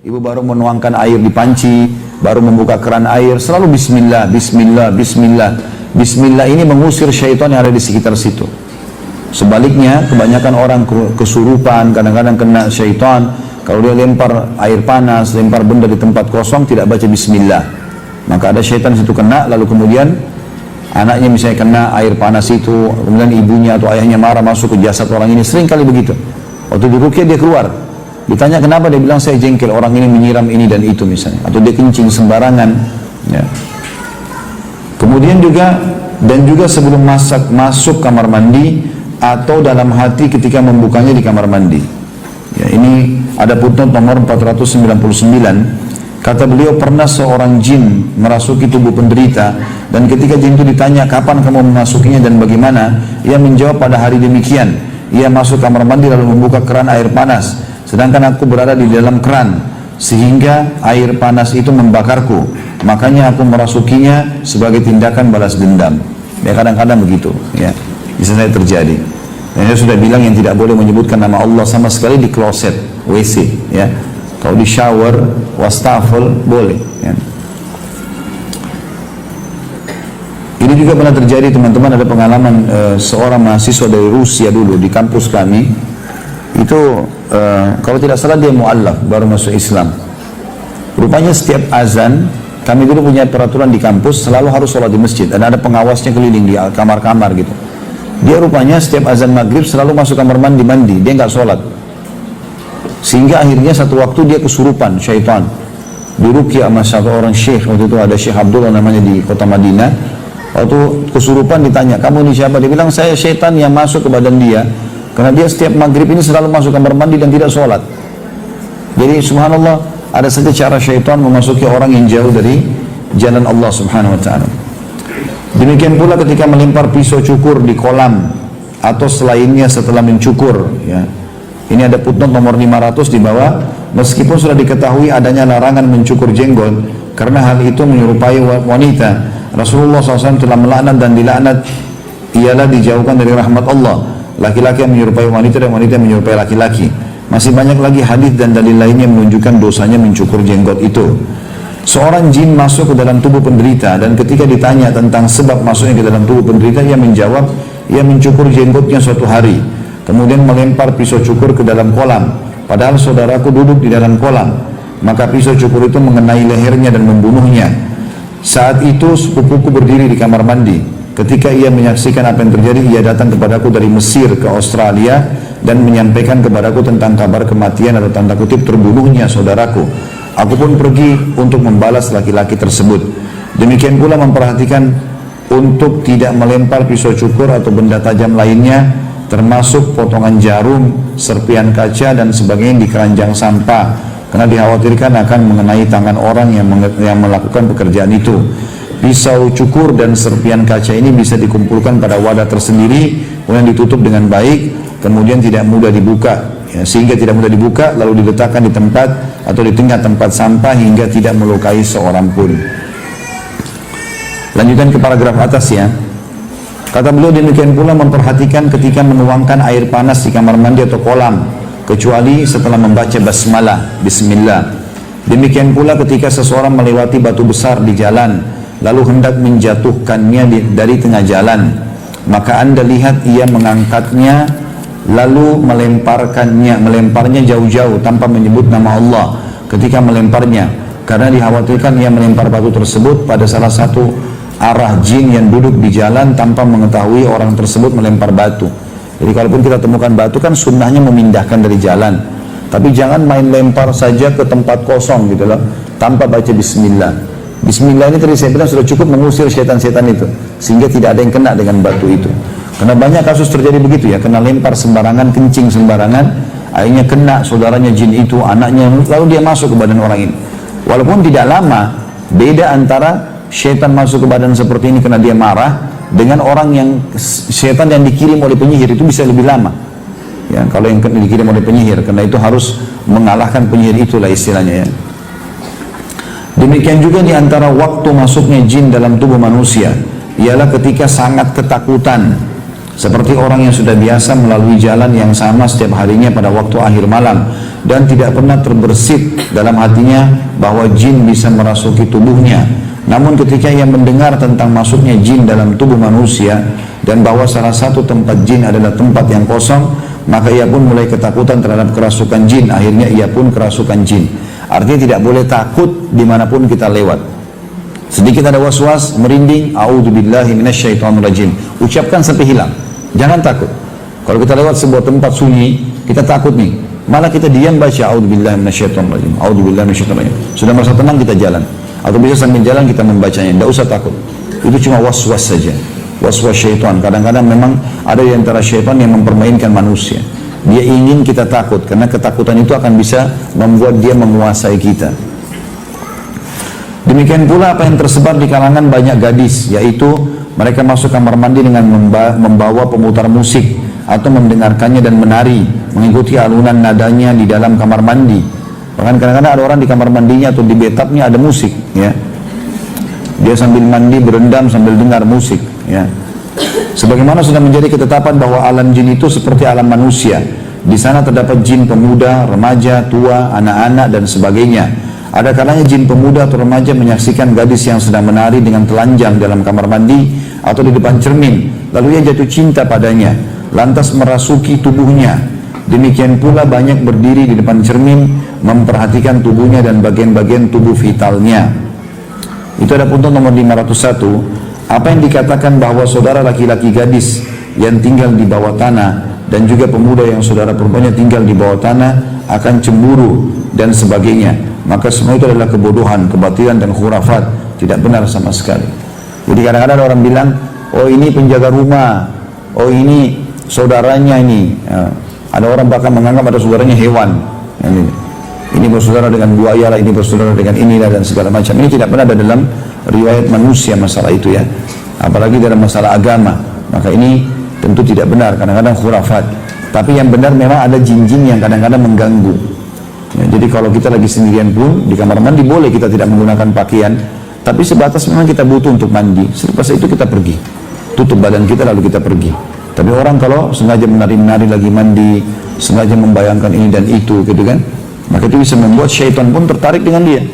Ibu baru menuangkan air di panci, baru membuka keran air, selalu bismillah, bismillah, bismillah. Bismillah ini mengusir syaitan yang ada di sekitar situ. Sebaliknya, kebanyakan orang kesurupan, kadang-kadang kena syaitan, kalau dia lempar air panas, lempar benda di tempat kosong, tidak baca bismillah. Maka ada syaitan situ kena, lalu kemudian anaknya misalnya kena air panas itu, kemudian ibunya atau ayahnya marah masuk ke jasad orang ini, sering kali begitu. Waktu diruqyah dia keluar. Ditanya kenapa, dia bilang saya jengkel orang ini menyiram ini dan itu misalnya, atau dia kencing sembarangan ya. Kemudian juga sebelum masuk kamar mandi atau dalam hati ketika membukanya di kamar mandi ya, ini ada footnote nomor 499. Kata beliau, pernah seorang jin merasuki tubuh penderita dan ketika jin itu ditanya kapan kamu memasukinya dan bagaimana, ia menjawab pada hari demikian ia masuk kamar mandi lalu membuka keran air panas, sedangkan aku berada di dalam keran, sehingga air panas itu membakarku. Makanya aku merasukinya sebagai tindakan balas dendam. Ya kadang-kadang begitu, ya bisa saya terjadi. Dan saya sudah bilang yang tidak boleh menyebutkan nama Allah sama sekali di kloset, WC, ya. Kalau di shower, wastafel boleh. Ya. Ini juga pernah terjadi teman-teman, ada pengalaman seorang mahasiswa dari Rusia dulu di kampus kami. Itu kalau tidak salah dia mu'allaf, baru masuk Islam. Rupanya setiap azan, kami dulu punya peraturan di kampus selalu harus sholat di masjid, dan ada pengawasnya keliling di kamar-kamar gitu. Dia rupanya setiap azan maghrib selalu masuk kamar mandi, dia nggak sholat. Sehingga akhirnya satu waktu dia kesurupan syaitan. Diruqyah sama satu orang syekh, waktu itu ada Syekh Abdullah namanya di kota Madinah. Waktu kesurupan ditanya, kamu ini siapa? Dia bilang, saya syaitan yang masuk ke badan dia. Karena dia setiap maghrib ini selalu masuk kamar mandi dan tidak sholat. Jadi subhanallah, ada saja cara syaitan memasuki orang yang jauh dari jalan Allah subhanahu wa ta'ala. Demikian pula ketika melempar pisau cukur di kolam atau selainnya setelah mencukur ya. Ini ada footnote nomor 500 di bawah. Meskipun sudah diketahui adanya larangan mencukur jenggot karena hal itu menyerupai wanita, Rasulullah SAW telah melaknat dan dilaknat ialah dijauhkan dari rahmat Allah. Laki-laki yang menyerupai wanita dan wanita yang menyerupai laki-laki. Masih banyak lagi hadis dan dalil lainnya menunjukkan dosanya mencukur jenggot itu. Seorang jin masuk ke dalam tubuh penderita dan ketika ditanya tentang sebab masuknya ke dalam tubuh penderita, ia menjawab, ia mencukur jenggotnya suatu hari, kemudian melempar pisau cukur ke dalam kolam. Padahal saudaraku duduk di dalam kolam. Maka pisau cukur itu mengenai lehernya dan membunuhnya. Saat itu sepupuku berdiri di kamar mandi. Ketika ia menyaksikan apa yang terjadi, ia datang kepadaku dari Mesir ke Australia dan menyampaikan kepadaku tentang kabar kematian atau tanda kutip terbunuhnya saudaraku. Aku pun pergi untuk membalas laki-laki tersebut. Demikian pula memperhatikan untuk tidak melempar pisau cukur atau benda tajam lainnya, termasuk potongan jarum, serpian kaca dan sebagainya di keranjang sampah, karena dikhawatirkan akan mengenai tangan orang yang melakukan pekerjaan itu. Pisau cukur dan serpian kaca ini bisa dikumpulkan pada wadah tersendiri, kemudian ditutup dengan baik, kemudian tidak mudah dibuka, ya, sehingga tidak mudah dibuka, lalu diletakkan di tempat atau di tengah tempat sampah hingga tidak melukai seorang pun. Lanjutkan ke paragraf atas ya. Kata beliau, demikian pula memperhatikan ketika menuangkan air panas di kamar mandi atau kolam, kecuali setelah membaca basmalah, bismillah. Demikian pula ketika seseorang melewati batu besar di jalan, lalu hendak menjatuhkannya dari tengah jalan, maka anda lihat ia mengangkatnya, lalu melemparnya jauh-jauh tanpa menyebut nama Allah ketika melemparnya, karena dikhawatirkan ia melempar batu tersebut pada salah satu arah jin yang duduk di jalan tanpa mengetahui orang tersebut melempar batu. Jadi kalaupun kita temukan batu kan sunnahnya memindahkan dari jalan, tapi jangan main lempar saja ke tempat kosong gitu loh tanpa baca bismillah. Bismillah ini tadi saya bilang sudah cukup mengusir setan-setan itu, sehingga tidak ada yang kena dengan batu itu. Karena banyak kasus terjadi begitu ya, kena lempar sembarangan, kencing sembarangan, akhirnya kena saudaranya jin itu, anaknya, lalu dia masuk ke badan orang ini. Walaupun tidak lama, beda antara setan masuk ke badan seperti ini karena dia marah, dengan orang yang setan yang dikirim oleh penyihir itu bisa lebih lama. Ya, kalau yang dikirim oleh penyihir, karena itu harus mengalahkan penyihir, itulah istilahnya ya. Demikian juga di antara waktu masuknya jin dalam tubuh manusia ialah ketika sangat ketakutan seperti orang yang sudah biasa melalui jalan yang sama setiap harinya pada waktu akhir malam dan tidak pernah terbersit dalam hatinya bahwa jin bisa merasuki tubuhnya. Namun ketika ia mendengar tentang masuknya jin dalam tubuh manusia dan bahwa salah satu tempat jin adalah tempat yang kosong, maka ia pun mulai ketakutan terhadap kerasukan jin. Akhirnya ia pun kerasukan jin. Artinya tidak boleh takut dimanapun kita lewat. Sedikit ada was-was, merinding, a'udzubillahi minasyaitonirrajim, ucapkan sampai hilang. Jangan takut. Kalau kita lewat sebuah tempat sunyi, kita takut nih, malah kita diam baca a'udzubillahi minasyaitonirrajim, a'udzubillahi minasyaitonirrajim. Sudah merasa tenang, kita jalan. Atau bisa sambil jalan kita membacanya, tidak usah takut. Itu cuma was-was saja, was-was syaitan. Kadang-kadang memang ada di antara syaitan yang mempermainkan manusia. Dia ingin kita takut, karena ketakutan itu akan bisa membuat dia menguasai kita. Demikian pula apa yang tersebar di kalangan banyak gadis, yaitu mereka masuk kamar mandi dengan membawa pemutar musik atau mendengarkannya dan menari, mengikuti alunan nadanya di dalam kamar mandi. Bahkan kadang-kadang ada orang di kamar mandinya atau di bathtubnya ada musik, ya. Dia sambil mandi berendam sambil dengar musik, ya. Sebagaimana sudah menjadi ketetapan bahwa alam jin itu seperti alam manusia. Di sana terdapat jin pemuda, remaja, tua, anak-anak dan sebagainya. Ada kalanya jin pemuda atau remaja menyaksikan gadis yang sedang menari dengan telanjang dalam kamar mandi atau di depan cermin, lalu ia jatuh cinta padanya, lantas merasuki tubuhnya. Demikian pula banyak berdiri di depan cermin, memperhatikan tubuhnya dan bagian-bagian tubuh vitalnya. Itu ada punten nomor 501. Apa yang dikatakan bahwa saudara laki-laki gadis yang tinggal di bawah tanah dan juga pemuda yang saudara perempuannya tinggal di bawah tanah akan cemburu dan sebagainya, maka semua itu adalah kebodohan, kebatilan dan khurafat, tidak benar sama sekali. Jadi kadang-kadang ada orang bilang, oh ini penjaga rumah, oh ini saudaranya ini. Ya. Ada orang bahkan menganggap ada saudaranya hewan. Ini bersaudara dengan buaya lah, ini bersaudara dengan inilah dan segala macam. Ini tidak pernah ada dalam riwayat manusia masalah itu, ya. Apalagi dalam masalah agama. Maka ini tentu tidak benar, kadang-kadang khurafat. Tapi yang benar memang ada jin-jin yang kadang-kadang mengganggu. Ya, jadi kalau kita lagi sendirian pun di kamar mandi boleh kita tidak menggunakan pakaian, tapi sebatas memang kita butuh untuk mandi. Selepas itu kita pergi, tutup badan kita lalu kita pergi. Tapi orang kalau sengaja menari-nari lagi mandi, sengaja membayangkan ini dan itu, gitu kan, maka itu bisa membuat syaitan pun tertarik dengan dia.